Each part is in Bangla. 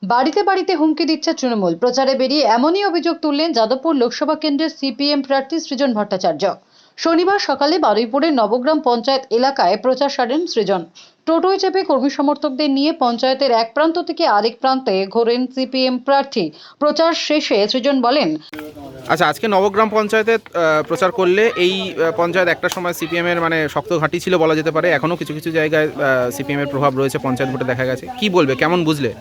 বাড়িতে বাড়িতে হুমকি দিচ্ছে তৃণমূল। প্রচারে বেরিয়ে এমনই অভিযোগ তুললেন যাদবপুর লোকসভা কেন্দ্রের সিপিএম প্রার্থী সৃজন ভট্টাচার্য। শনিবার সকালে বারুইপুরের নবগ্রাম পঞ্চায়েত এলাকায় প্রচার সারেন সৃজন। টোটোয় চেপে কর্মী সমর্থকদের নিয়ে পঞ্চায়েতের এক প্রান্ত থেকে আরেক প্রান্তে ঘোরেন সিপিএম প্রার্থী। প্রচার শেষে সৃজন বলেন, আচ্ছা, আজকে নবগ্রাম পঞ্চায়েতে প্রচার করলে এই পঞ্চায়েত একটা সময় সিপিএম এর মানে শক্ত ঘাঁটি ছিল বলা যেতে পারে, এখনো কিছু কিছু জায়গায় সিপিএম এর প্রভাব রয়েছে পঞ্চায়েত ভোটে দেখা গেছে। কি বলবে, কেমন বুঝলে?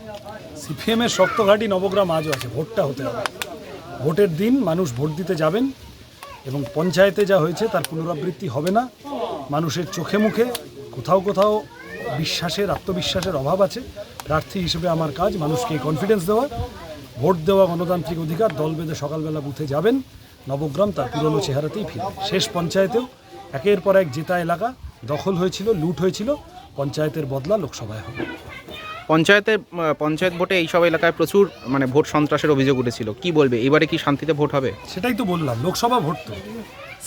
সিপিএম এর শক্ত ঘাঁটি নবগ্রাম আজও আছে। ভোটটা হতে হবে, ভোটের দিন মানুষ ভোট দিতে যাবেন এবং পঞ্চায়েতে যা হয়েছে তার পুনরাবৃত্তি হবে না। মানুষের চোখে মুখে কোথাও কোথাও বিশ্বাসের, আত্মবিশ্বাসের অভাব আছে। প্রার্থী হিসেবে আমার কাজ মানুষকে কনফিডেন্স দেওয়া, ভোট দেওয়া গণতান্ত্রিক অধিকার। দল বেঁধে সকালবেলা বুথে যাবেন, নবগ্রাম তার পুরনো চেহারাতেই ফিরবে। শেষ পঞ্চায়েতেও একের পর এক জেতা এলাকা দখল হয়েছিল, লুট হয়েছিল। পঞ্চায়েতের বদলা লোকসভায় হবে। পঞ্চায়েত ভোটে এইসব এলাকায় প্রচুর মানে ভোট সন্ত্রাসের অভিযোগ উঠেছিল। কি বলবে, এবারে কি শান্তিতে ভোট হবে? সেটাই তো বললাম, লোকসভা ভোট তো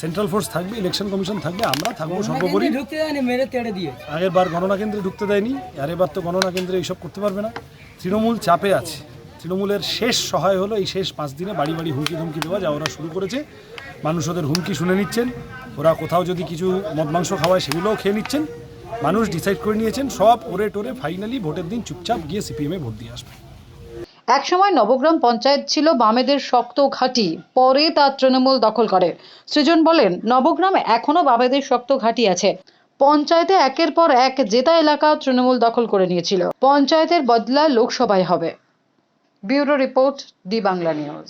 সেন্ট্রাল ফোর্স থাকবে, ইলেকশন কমিশন থাকবে, আমরা থাকবো সর্বোপরি। আগের বার গণনা কেন্দ্রে ঢুকতে দেয়নি, আর এবার তো গণনা কেন্দ্রে এইসব করতে পারবে না। তৃণমূল চাপে আছে। তৃণমূলের শেষ সহায় হলো এই শেষ 5 দিনে বাড়ি বাড়ি হুমকি ধুমকি দেওয়া, যা ওরা শুরু করেছে। মানুষ ওদের হুমকি শুনে নিচ্ছেন। ওরা কোথাও যদি কিছু মদ মাংস খাওয়ায় সেগুলোও খেয়ে নিচ্ছেন। মানুষ ডিসাইড করে নিয়েছেন, সব ওরে টোরে ফাইনালি ভোটের দিন চুপচাপ গিয়ে সিপিএমে ভোট দিয়ে আসবে। একসময় নবগ্রাম পঞ্চায়েত ছিল বামেদের শক্ত ঘাঁটি, পরে তা তৃণমূল দখল করে। সৃজন বলেন, নবগ্রামে এখনো বামেদের শক্ত ঘাঁটি আছে। পঞ্চায়েতে একের পর এক জেতা এলাকা তৃণমূল দখল করে নিয়েছিল। পঞ্চায়েতের বদলা লোকসভায় হবে। Bureau report, D Bangla news.